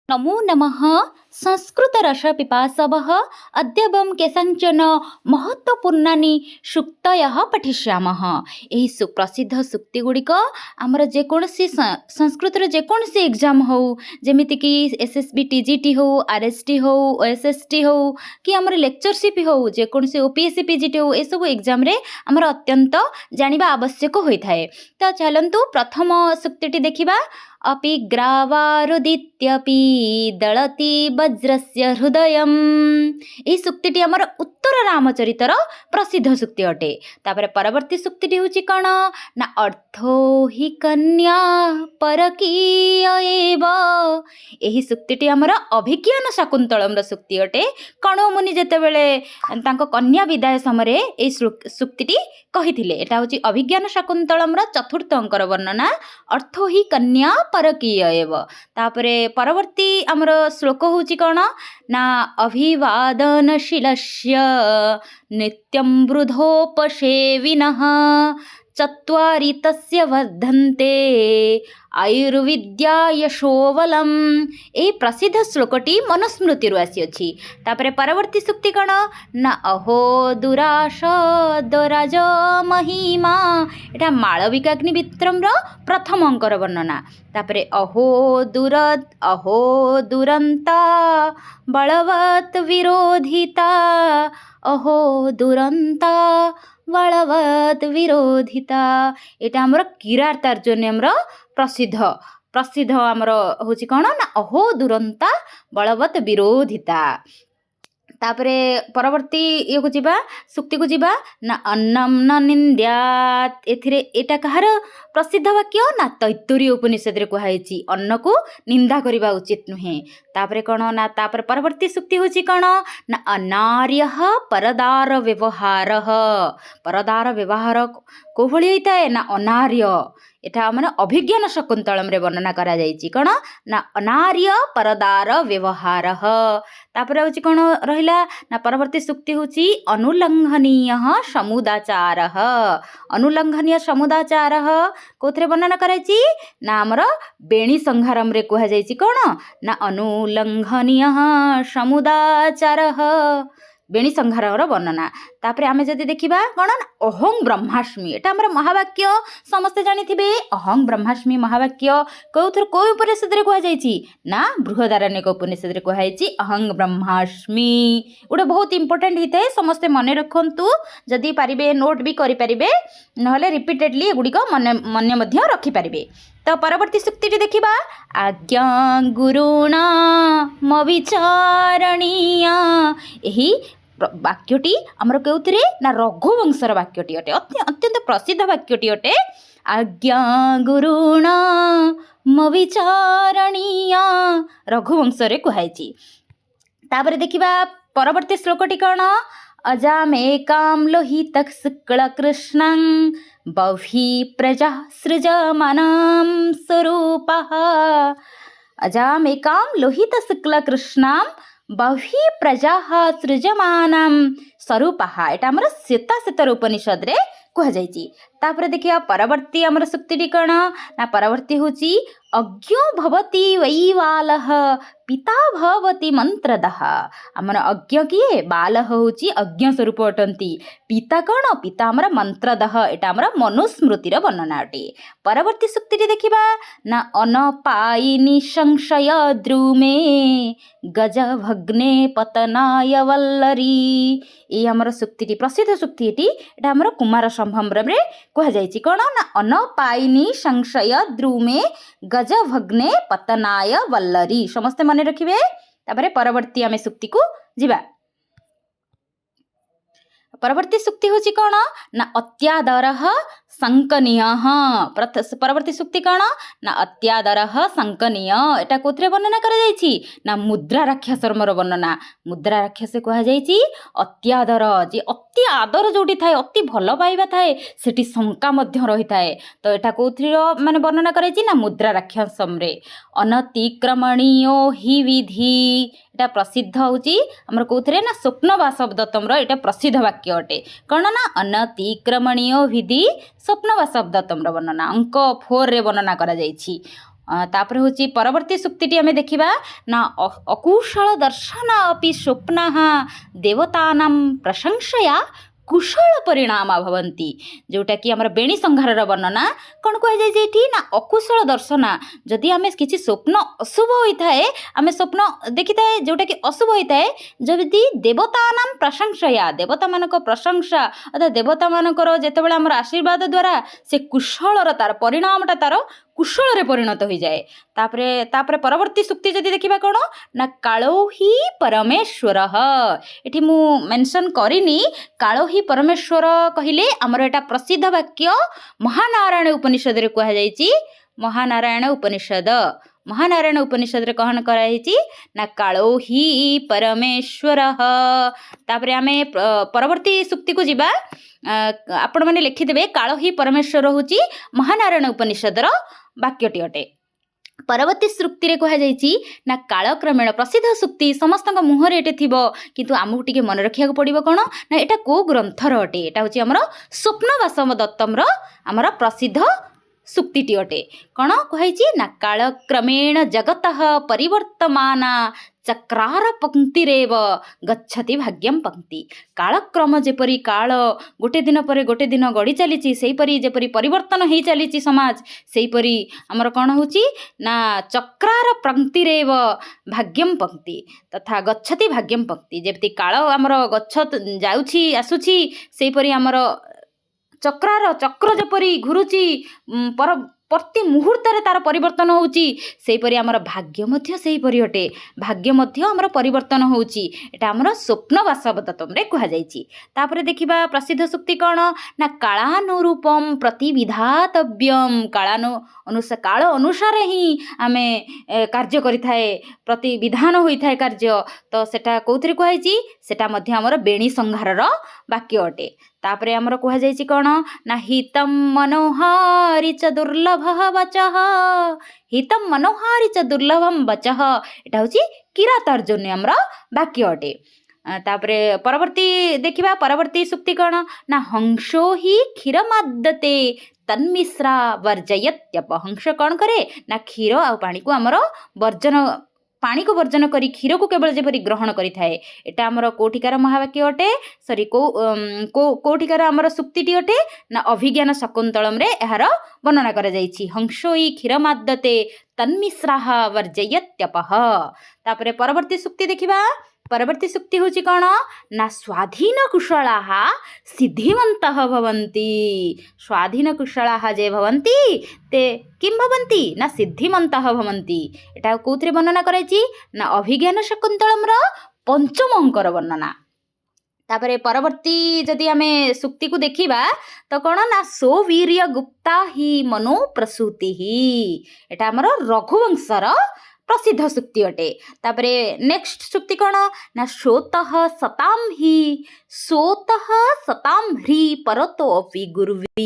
नमो नमः। संस्कृतरसपिपासवः अद्य वयं केषाञ्चन महत्त्वपूर्णानि सूक्तयः पठिष्यामः। एही सुप्रसिद्ध सूक्तिगुड़िक आमर जेकोसी संस्कृतर जेकोसी एग्जाम हो जेमितिक एसएसबी टीजीटी हो आरएसटी हो ओएसएसटी हो कि आमर लेक्चरशिप हो जेकोसी ओपीएससी पीजीटी हो ए सब एग्जाम रे आमर अत्यंत जानिबा आवश्यक होइथाय। तो चलंतु प्रथम सूक्तिटी देखिबा। अपि ग्रावारुदित्यपि दलति वज्रस्य हृदयम्। यही सूक्तिटी आमर उत्तर रामचरितर प्रसिद्ध सूक्ति अटे। तापर परवर्ती सूक्तिटी होची कण ना अर्थो हि कन्या परकीय एव। यही सूक्तिटी आमर अभिज्ञान शाकुंतलम सूक्ति अटे। कण मुनि जेतेबेले तांको कन्या विदाय समय एही सूक्तिटी कहिथिले। एटा होची अभिज्ञान शाकुंतलम चतुर्थ अंकर वर्णना अर्थो हि कन्या परकीय एव। तापरे परवर्ती आमर श्लोक होची कण ना अभिवादनशीलस्य नित्यं वृद्धोपसेविनः चत्वारि तस्य वर्धन्ते आयुर्विद्या यशोवलम। ए प्रसिद्ध श्लोकटी मनुस्मृति आसी अछि। तापरे परवर्ती सूक्ति कण ना अहो दुराश दराज महिमा। एटा मालविकाग्नि विक्रम प्रथम अंकर वर्णना। तापरे अहो दुरंता बलवत् विरोधिता। अहो दुरंता बलवत् विरोधिता। एटा हमर किरातार्जुनीयम प्रसिद्ध आमर होची कण ना अहो दुरंता बलवत् विरोधिता। तापरे परवर्ती ये को जीवा सूक्ति को जीवा ना अन्नम न निंद्यात। एथिरे एटा कहार प्रसिद्ध वाक्य ना तैत्तरीय उपनिषद रे कुहाइची अन्न को निंदा करिबा उचित नुहे। तापरे कण ना तापर परवर्ती सूक्ति होची कण ना अनार्यः परदार व्यवहारः। परदार व्यवहार को भली होइताय ना अनार्य। एटा माने अभिज्ञान शकुंतलम रे वर्णना करा जायची कण ना अनार्य परदार व्यवहारः। तापर होची कण रहिला ना परवर्ती सूक्ति होची अनुलंघनीयः समुदाचारः। अनुलंघनीय समुदाचारः कोथरे वर्णना करायची ना हमर बेणी संहारम रे कुहा जायची कण ना अनुलंघनीयः समुदाचारः बेणी संहार वर्णना। तापरे आमे जदि देखिबा कण अहं ब्रह्मास्मि। एटा हमर महावाक्य समस्त जानिथिबे। अहं ब्रह्मास्मि महावाक्य कोथर कोइ उपनिषद रे कुहा जायची ना बृहदारण्यक उपनिषद रे कुहा जायची अहं ब्रह्मास्मि। उडे बहुत इंपोर्टेंट हिते समस्त मने रखंतु। जदि पारिबे नोट भी करि पारिबे नहले रिपीटेडली एगुडिक मने मध्य रखि पारिबे। तो परवर्ती सूक्तिटी देखिबा आज्ञा गुरुणा मविचारणीय। एही वाक्यटी आमर केउथरे ना रघुवंशर वाक्यटी अटे। अत्यंत प्रसिद्ध वाक्यटी अटे। आज्ञा गुरुणा मविचारणीय रघुवंश रे कुहाइची। तापरे देखिबा परवर्ती श्लोकटी कण अजामेकां लोहितः शुक्लकृष्णं बह्वी प्रजा सृजमानं स्वरूपः। अजामेकां लोहितशुक्लकृष्णां बह्वी प्रजाः सृजमानां स्वरूपः। एटा हमर श्वेताश्वेतर उपनिषद रे कुहा जायची। तापर देखिया परवर्ती हमर सूक्तिटी कण ना परवर्ती होची अज्ञो भवति वैवालः पिता भवति मंत्रदः। हमर अज्ञ किए बाल होची अज्ञ स्वरूप अटंती। पिता कण पिता हमर मंत्रदः। एटा हमर मनुस्मृतिर वर्णना अटे। परवर्ती सूक्तिटी देखिबा ना अनपायिनी संशय द्रुमे गज भग्ने पतनाय वल्लरी। ए हमर सूक्तिटी प्रसिद्ध सूक्ति एटी। एटा हमर कुमार संभ्रम रे कुहा जायची कण ना अनपायिनी संशय द्रुमे गज भग्ने पतनाय वल्लरी। समस्त मने रखिबे। तापरे परवर्ती आमे सूक्ति को जिबा। परवर्ती सूक्ति होची कण ना अत्यादरः संकनीयः। परवर्ती सूक्ति कण ना अत्यादरः संकनीय। एटा कोथरे वर्णना करा जायची ना मुद्रा राक्षसर वर्णना। मुद्रा राक्षस कुहा जायची अत्यादर। जे अति आदर जोटी थाए अति भल पाइबा थाए सेठी शंका मध्य रही थाए। तो एटा कोथरे माने वर्णना करायची ना मुद्रा राक्षसम रे। अनतिक्रमणीय हि विधि। एटा प्रसिद्ध होची हमर कोथरे ना स्वप्न वासवदत्तम रो एटा प्रसिद्ध वाक्य अटे। कण ना अनतिक्रमणीय विधि स्वप्न वासवदत्तम रो वर्णना अंक 4 रे वर्णना करा जायछि। तापर हूँ परवर्ती सुक्तिटी आम देखा ना अकुशल दर्शन अपि स्वप्न देवतानां प्रशंसया कुशल परिणाम भवन्ति जोटा कि आमर बेणी संहार वर्णना कौन कहुई ना अकुशल दर्शन जदि आम किसी स्वप्न अशुभ होता है आम स्वप्न देखी थाए जोटा कि अशुभ होता है जदि देवतानां प्रशंसया देवता मान प्रशंसा अर्थात देवता मानकर जितेबाला आमर आशीर्वाद द्वारा से कुशल तार परिणामटा तार कुशल परिणत हो जाए। तापरे परवर्ती सुक्ति जदि देखा कौन ना कालो ही परमेश्वर ये मु मेंशन करनी कालो ही परमेश्वर कहले आमर एटा प्रसिद्ध वाक्य महानारायण उपनिषद रे कहुई महानारायण उपनिषद रे कहन कराई ना कालो ही परमेश्वर। तापरे आमे परवर्ती सुक्ति को जीवा आपण मैंने लिखिदेवे कालो ही परमेश्वर हूँ महानारायण उपनिषदर वाक्यटी अटे। परवर्ती सुक्ति रे कहुई ना कालक्रमेण प्रसिद्ध सुक्ति समस्त मुहरे एटे थिबो किंतु आमको टिके मन रखिया पड़िबो कोन ना एटा को ग्रंथर अटे एटा होची हमर स्वप्नवासव दत्तमर हमर प्रसिद्ध सुक्तिटी अटे। कौन कहुई ना कालक्रमेण जगतः परिवर्तमाना चक्रार पंक्तिरेव गच्छति भाग्यम पंक्ति कालक्रम जेपरी काल गोटे दिन पर गोटे दिन गड़ी चली सेपरी जेपरी परिवर्तन हो चली समाज सेपरी आमर कौन होची ना चक्रार पंक्तिरेव भाग्यम पंक्ति तथा गच्छति भाग्यम पंक्ति जेपति काल आमर गछ जाउछि आसुछि सेपरी आमर चक्र जपरी घुरुची प्रति मुहूर्त तार परिवर्तन होउची सेपरी आमर भाग्य मध्य सेपरी अटे भाग्य मध्य आमर परिवर्तन होउची एटा आमर स्वप्नवासवदत्तम रे कहा जाईची। तापरे देखिबा प्रसिद्ध सुक्ति कौन ना कालानुरूपम प्रतिविधातव्यम काल अनुसार ही आमे कार्य करिथाए प्रति विधान होइथाए कार्य तो सेटा कोउथरे कहाइची सेटा मध्य आमर बेणी संहारर वाक्य अटे। तापरे आमर कहा जाईची कौन ना हितम मनोहारी च दुर्लभ वचः हितम मनोहारी च दुर्लभम वचः एटा होची किरातार्जुन्य आमर वाक्य अटे। तापरे परवर्ती देखिबा परवर्ती सुक्ति कौन ना हंसो ही क्षीरमादते तन्मिश्रा वर्जयत्यप हंस कौन करे ना क्षीर आ पानी को आमर वर्जन पानी को वर्जन करी क्षीर को केवल जेपरी ग्रहण करिथाए एटा आमर कोठिकार महावाक्य अटे सॉरी कोठिकार आमर सुक्तिटी अटे ना अभिज्ञान शकुंतलम रे एहार वर्णना करा जाईछि हंसोई क्षीरमादते तन्मिश्राः वर्जयत्यपः। तापरे परवर्ती सुक्ति देखिबा परवर्ती सुक्ति होची कौन ना स्वाधीन कुशलाः सिद्धिमन्तः भवन्ति स्वाधीन कुशलाः जे भवन्ति ते किं भवन्ति ना सिद्धिमन्तः भवन्ति एटा कोथरे वर्णना कराइछि ना अभिज्ञान शकुंतलम रो पंचम अंकर वर्णना। तापरे परवर्ती जदि आमे सुक्ति को देखिबा तो कौन ना सौवीर्य गुप्ता ही मनो प्रसूति एटा हमर रघुवंशर प्रसिद्ध सुक्ति अटे। तापरे नेक्स्ट सुक्ति कौन ना शोतः सताम ह्री परतो अपि गुरुवी